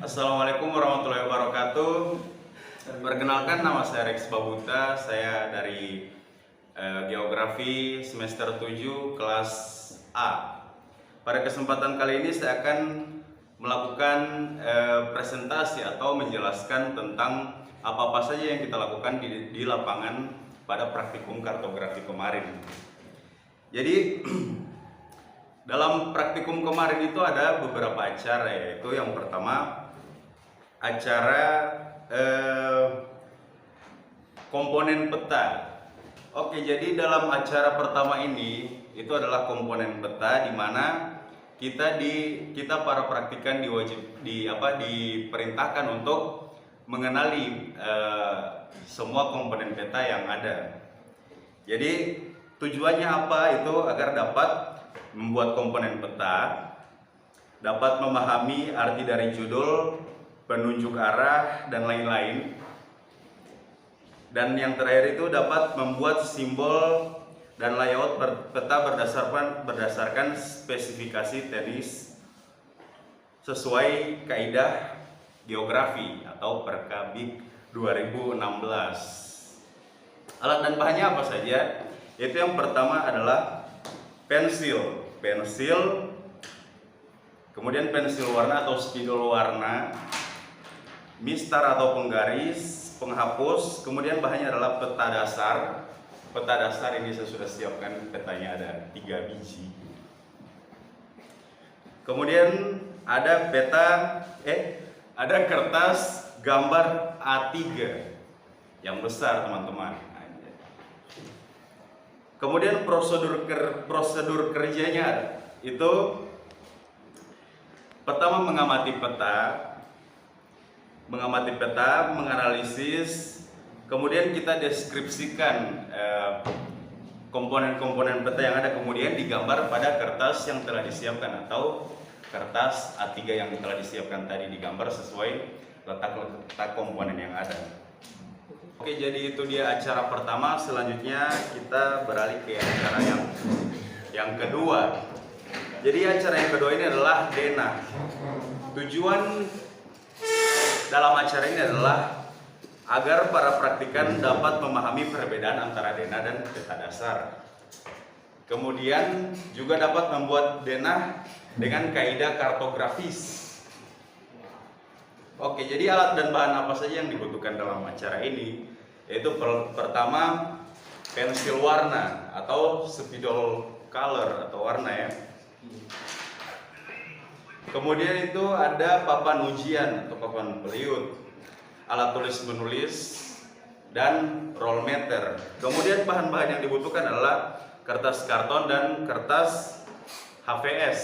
Assalamualaikum warahmatullahi wabarakatuh. Perkenalkan, nama saya Rex Babuta. Saya dari Geografi semester 7 kelas A. Pada kesempatan kali ini saya akan melakukan presentasi atau menjelaskan tentang apa-apa saja yang kita lakukan di lapangan pada praktikum kartografi kemarin. Jadi dalam praktikum kemarin itu ada beberapa acara, yaitu yang pertama acara komponen peta. Oke, jadi dalam acara pertama ini itu adalah komponen peta, di mana kita para praktikan diperintahkan untuk mengenali semua komponen peta yang ada. Jadi tujuannya apa? Itu agar dapat membuat komponen peta, dapat memahami arti dari judul, penunjuk arah, dan lain-lain. Dan yang terakhir itu dapat membuat simbol dan layout peta berdasarkan spesifikasi teknis sesuai kaidah geografi atau Perkabik 2016. Alat dan bahannya apa saja? Itu yang pertama adalah pensil, kemudian pensil warna atau spidol warna, mistar atau penggaris, penghapus, kemudian bahannya adalah peta dasar. Peta dasar ini saya sudah siapkan, petanya ada 3 biji. Kemudian ada ada kertas gambar A3 yang besar, teman-teman. Kemudian prosedur kerjanya itu pertama mengamati peta, menganalisis, kemudian kita deskripsikan komponen-komponen peta yang ada, kemudian digambar pada kertas yang telah disiapkan atau kertas A3 yang telah disiapkan tadi, digambar sesuai letak komponen yang ada. Oke, jadi itu dia acara pertama. Selanjutnya kita beralih ke acara yang kedua. Jadi acara yang kedua ini adalah denah. Tujuan dalam acara ini adalah agar para praktikan dapat memahami perbedaan antara denah dan peta dasar. Kemudian juga dapat membuat denah dengan kaidah kartografis. Oke, jadi alat dan bahan apa saja yang dibutuhkan dalam acara ini? Yaitu pertama pensil warna atau spidol color atau warna ya. Kemudian itu ada papan ujian atau papan peliut, alat tulis menulis, dan roll meter. Kemudian bahan-bahan yang dibutuhkan adalah kertas karton dan kertas HVS.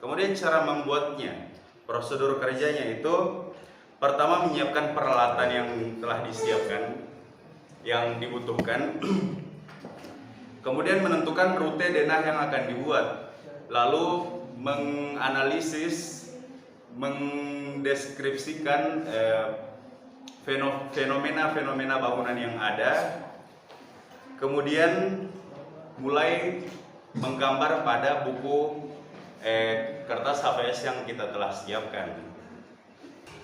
Kemudian cara membuatnya, prosedur kerjanya itu pertama menyiapkan peralatan yang telah disiapkan, yang dibutuhkan. Kemudian menentukan rute denah yang akan dibuat, lalu menganalisis, mendeskripsikan fenomena bangunan yang ada, kemudian mulai menggambar pada buku kertas HVS yang kita telah siapkan.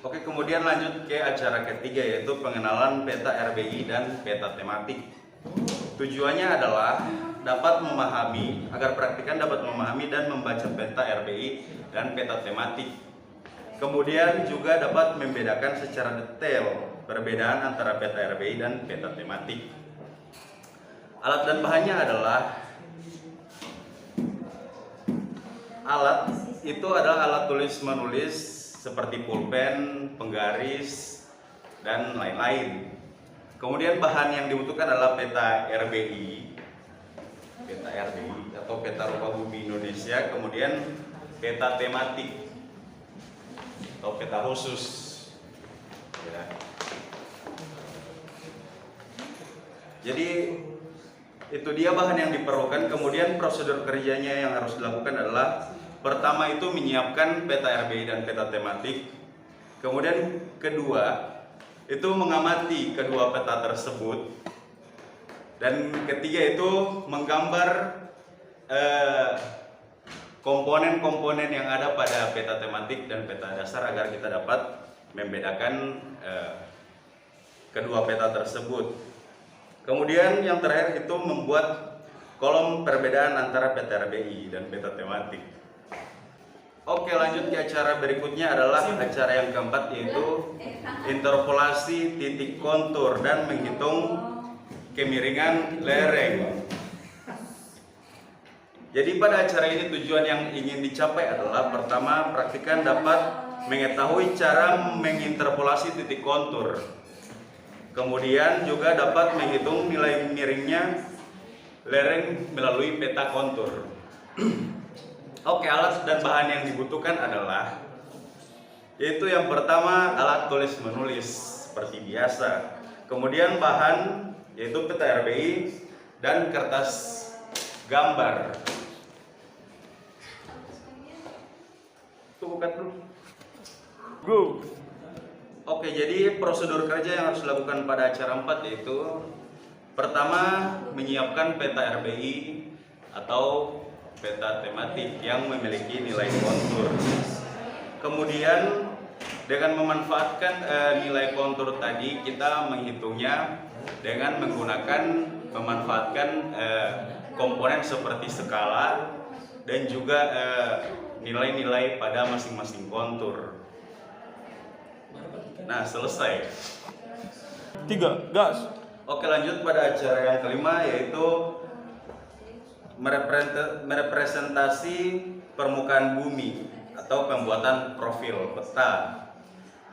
Oke, kemudian lanjut ke acara ketiga, yaitu pengenalan peta RBI dan peta tematik. Tujuannya adalah agar praktikan dapat memahami dan membaca peta RBI dan peta tematik. Kemudian juga dapat membedakan secara detail perbedaan antara peta RBI dan peta tematik. Alat dan bahannya adalah alat tulis menulis seperti pulpen, penggaris, dan lain-lain. Kemudian bahan yang dibutuhkan adalah peta RBI atau peta rupa bumi Indonesia, kemudian peta tematik atau peta khusus ya. Jadi itu dia bahan yang diperlukan. Kemudian prosedur kerjanya yang harus dilakukan adalah pertama itu menyiapkan peta RBI dan peta tematik. Kemudian kedua itu mengamati kedua peta tersebut. Dan ketiga itu menggambar komponen-komponen yang ada pada peta tematik dan peta dasar agar kita dapat membedakan kedua peta tersebut. Kemudian yang terakhir itu membuat kolom perbedaan antara peta RBI dan peta tematik. Oke, lanjut ke acara berikutnya adalah acara yang keempat, yaitu interpolasi titik kontur dan menghitung kemiringan lereng. Jadi pada acara ini tujuan yang ingin dicapai adalah pertama, praktikan dapat mengetahui cara menginterpolasi titik kontur. Kemudian juga dapat menghitung nilai miringnya lereng melalui peta kontur. Oke, alat dan bahan yang dibutuhkan adalah, yaitu yang pertama alat tulis menulis seperti biasa. Kemudian bahan yaitu peta RBI dan kertas gambar. Buka dulu. Go. Oke, jadi prosedur kerja yang harus dilakukan pada acara 4 yaitu pertama, menyiapkan peta RBI atau peta tematik yang memiliki nilai kontur. Kemudian dengan memanfaatkan nilai kontur tadi, kita menghitungnya dengan memanfaatkan komponen seperti skala dan juga nilai-nilai pada masing-masing kontur. Nah, selesai. 3, gas. Oke, lanjut pada acara yang kelima, yaitu merepresentasi permukaan bumi atau pembuatan profil peta.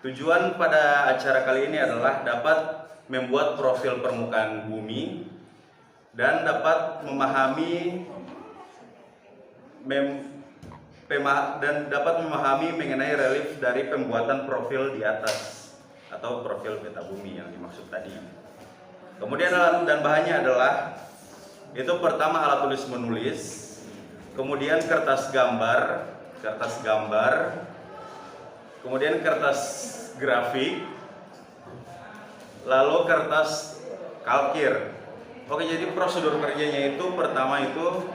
Tujuan pada acara kali ini adalah dapat membuat profil permukaan bumi dan dapat memahami mengenai relief dari pembuatan profil di atas atau profil peta bumi yang dimaksud tadi. Kemudian alat dan bahannya adalah, itu pertama alat tulis menulis, kemudian kertas gambar, kemudian kertas grafik, lalu kertas kalkir. Oke, jadi prosedur kerjanya itu pertama itu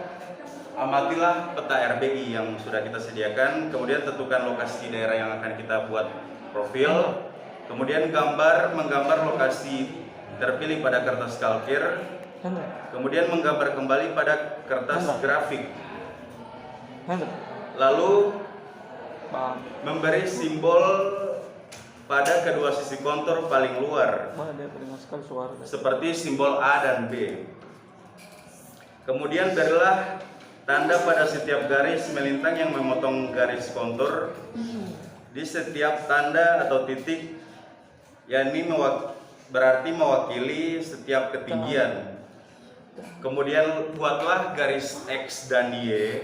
amatilah peta RBI yang sudah kita sediakan, kemudian tentukan lokasi daerah yang akan kita buat profil, kemudian menggambar lokasi terpilih pada kertas kalkir, kemudian menggambar kembali pada kertas grafik, lalu memberi simbol pada kedua sisi kontur paling luar seperti simbol A dan B. Kemudian berilah tanda pada setiap garis melintang yang memotong garis kontur di setiap tanda atau titik, yakni berarti mewakili setiap ketinggian. Kemudian buatlah garis X dan Y.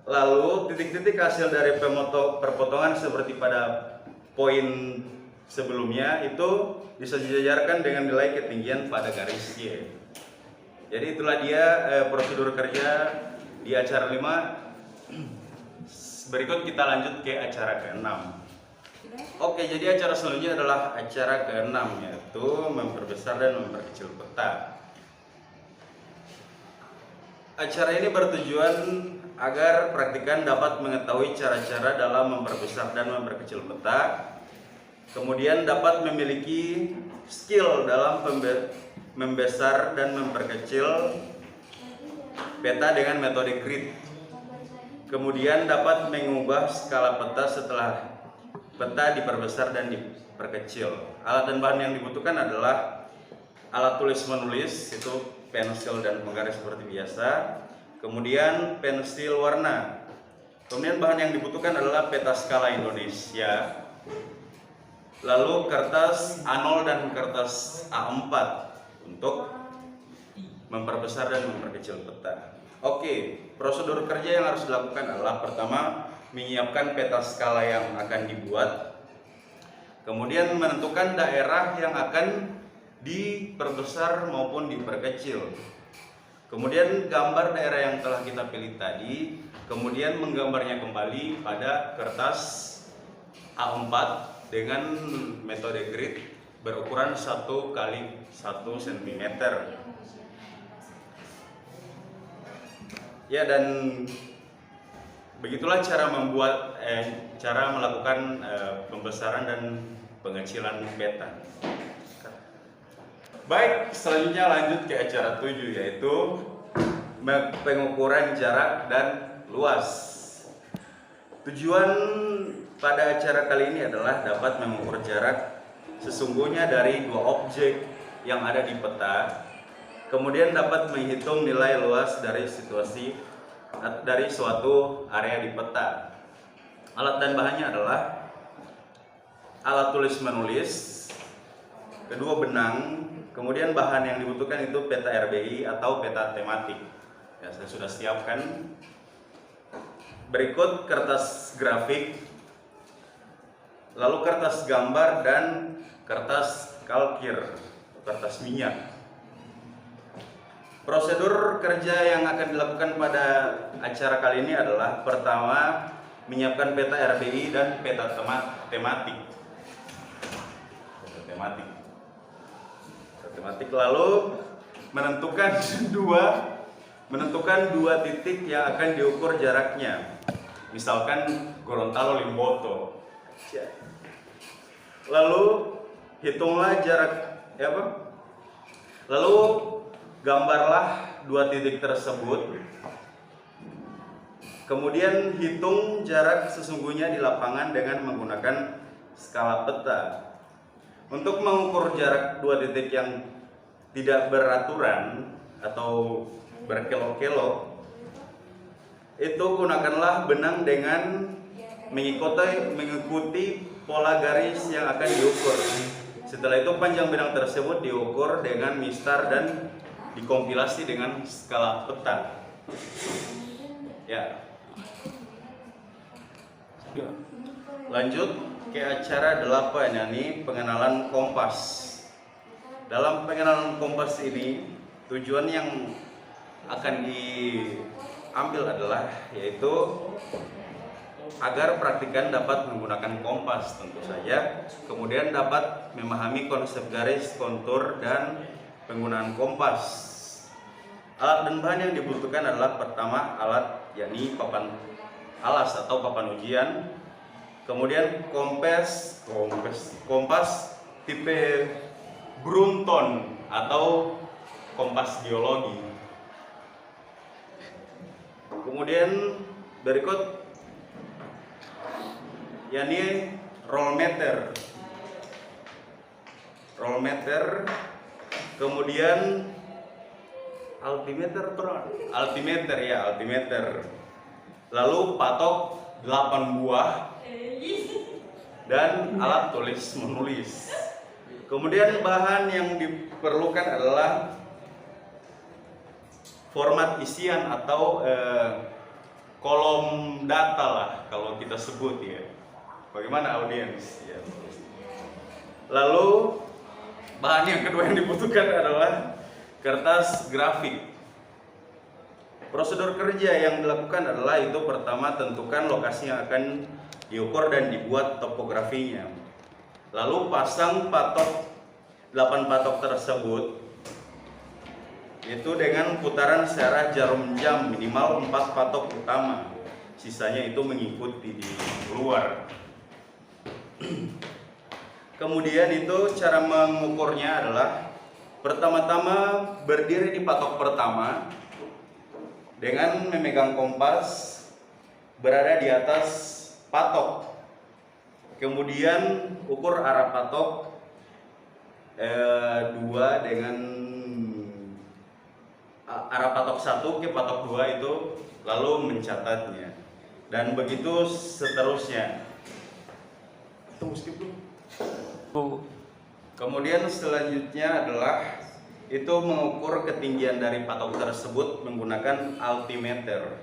Lalu titik-titik hasil dari perpotongan seperti pada poin sebelumnya itu bisa disejajarkan dengan nilai ketinggian pada garis Y. Jadi itulah dia prosedur kerja di acara 5. Berikut kita lanjut ke acara ke-6. Oke, jadi acara selanjutnya adalah acara ke-6, yaitu memperbesar dan memperkecil peta. Acara ini bertujuan agar praktikan dapat mengetahui cara-cara dalam memperbesar dan memperkecil peta, kemudian dapat memiliki skill dalam membesar dan memperkecil peta dengan metode grid, kemudian dapat mengubah skala peta setelah peta diperbesar dan diperkecil. Alat dan bahan yang dibutuhkan adalah alat tulis menulis, itu pensil dan penggaris seperti biasa, kemudian pensil warna. Kemudian bahan yang dibutuhkan adalah peta skala Indonesia, lalu kertas A0 dan kertas A4 untuk memperbesar dan memperkecil peta. Oke, prosedur kerja yang harus dilakukan adalah pertama, menyiapkan peta skala yang akan dibuat, kemudian menentukan daerah yang akan diperbesar maupun diperkecil, kemudian gambar daerah yang telah kita pilih tadi, kemudian menggambarnya kembali pada kertas A4 dengan metode grid berukuran 1 x 1 cm. Ya, dan begitulah cara melakukan pembesaran dan pengecilan peta. Baik, selanjutnya lanjut ke acara 7, yaitu pengukuran jarak dan luas. Tujuan pada acara kali ini adalah dapat mengukur jarak sesungguhnya dari dua objek yang ada di peta, kemudian dapat menghitung nilai luas dari suatu area di peta. Alat dan bahannya adalah alat tulis menulis, kedua benang, kemudian bahan yang dibutuhkan itu peta RBI atau peta tematik. Ya, saya sudah siapkan. Berikut kertas grafik, lalu kertas gambar dan kertas kalkir, kertas minyak. Prosedur kerja yang akan dilakukan pada acara kali ini adalah pertama menyiapkan peta RBI dan peta tematik. Lalu menentukan dua titik yang akan diukur jaraknya. Misalkan Gorontalo Limboto. Lalu hitunglah jarak Lalu gambarlah dua titik tersebut. Kemudian hitung jarak sesungguhnya di lapangan dengan menggunakan skala peta. Untuk mengukur jarak dua titik yang tidak beraturan atau berkelok-kelok, itu gunakanlah benang dengan mengikuti pola garis yang akan diukur. Setelah itu panjang benang tersebut diukur dengan mistar dan dikompilasi dengan skala peta. Ya. Lanjut ke acara 8, yakni pengenalan kompas. Dalam pengenalan kompas ini, tujuan yang akan diambil adalah yaitu agar praktikan dapat menggunakan kompas tentu saja, kemudian dapat memahami konsep garis, kontur, dan penggunaan kompas. Alat dan bahan yang dibutuhkan adalah pertama alat yakni papan alas atau papan ujian, kemudian kompas tipe Brunton atau kompas geologi. Kemudian berikut yakni roll meter, kemudian altimeter, lalu patok 8 buah dan alat tulis menulis. Kemudian bahan yang diperlukan adalah format isian atau kolom data lah kalau kita sebut ya. Bagaimana audiens? Ya. Lalu bahan yang kedua yang dibutuhkan adalah kertas grafik. Prosedur kerja yang dilakukan adalah itu pertama tentukan lokasi yang akan diukur dan dibuat topografinya. Lalu pasang 8 patok tersebut itu dengan putaran searah jarum jam minimal 4 patok utama. Sisanya itu mengikuti di luar. Kemudian itu cara mengukurnya adalah pertama-tama berdiri di patok pertama dengan memegang kompas berada di atas patok. Kemudian ukur arah patok 2 dengan arah patok 1 ke patok 2 itu, lalu mencatatnya. Dan begitu seterusnya. Tunggu skip dulu. Kemudian selanjutnya adalah itu mengukur ketinggian dari patok tersebut menggunakan altimeter.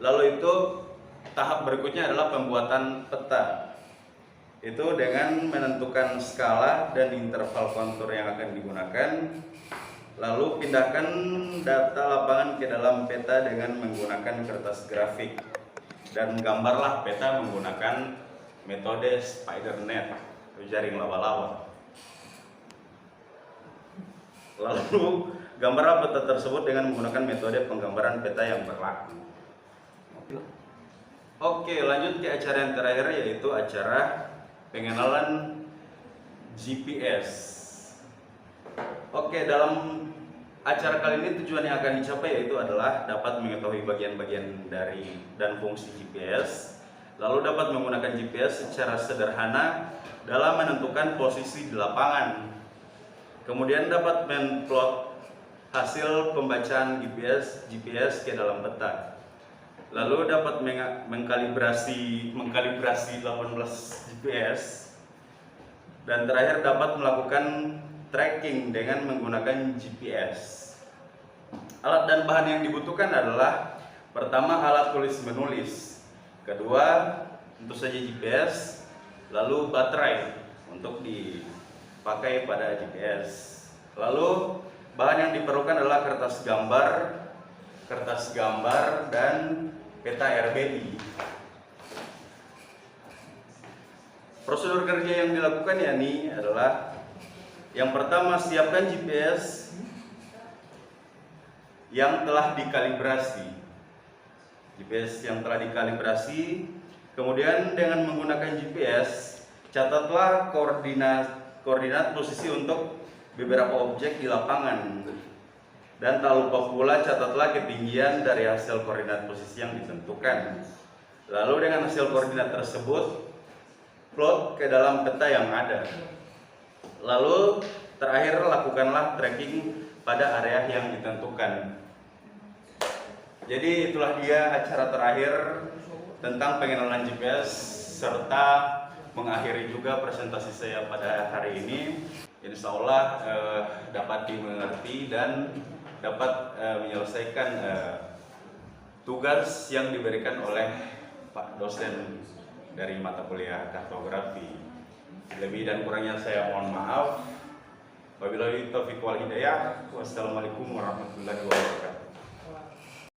Lalu itu tahap berikutnya adalah pembuatan peta. Itu dengan menentukan skala dan interval kontur yang akan digunakan. Lalu pindahkan data lapangan ke dalam peta dengan menggunakan kertas grafik. Dan gambarlah peta menggunakan metode spider net atau jaring laba-laba. Lalu gambarlah peta tersebut dengan menggunakan metode penggambaran peta yang berlaku. Oke, lanjut ke acara yang terakhir, yaitu acara pengenalan GPS. Oke, dalam acara kali ini tujuan yang akan dicapai yaitu adalah dapat mengetahui bagian-bagian dari dan fungsi GPS, lalu dapat menggunakan GPS secara sederhana dalam menentukan posisi di lapangan. Kemudian dapat menplot hasil pembacaan GPS ke dalam peta. Lalu dapat mengkalibrasi 18 GPS. Dan terakhir dapat melakukan tracking dengan menggunakan GPS. Alat dan bahan yang dibutuhkan adalah pertama alat tulis menulis, kedua tentu saja GPS, lalu baterai untuk dipakai pada GPS. Lalu bahan yang diperlukan adalah kertas gambar dan peta RBI. Prosedur kerja yang dilakukan yakni adalah yang pertama, siapkan GPS yang telah dikalibrasi. GPS yang telah dikalibrasi, kemudian dengan menggunakan GPS, catatlah koordinat posisi untuk beberapa objek di lapangan. Dan tak lupa pula catatlah ketinggian dari hasil koordinat posisi yang ditentukan. Lalu dengan hasil koordinat tersebut, plot ke dalam peta yang ada. Lalu terakhir lakukanlah tracking pada area yang ditentukan. Jadi itulah dia acara terakhir tentang pengenalan GPS serta mengakhiri juga presentasi saya pada hari ini. Insya Allah dapat dimengerti dan dapat menyelesaikan tugas yang diberikan oleh Pak dosen dari mata kuliah kartografi. Lebih dan kurangnya saya mohon maaf. Wabillahi taufiq wal hidayah. Wassalamualaikum warahmatullahi wabarakatuh.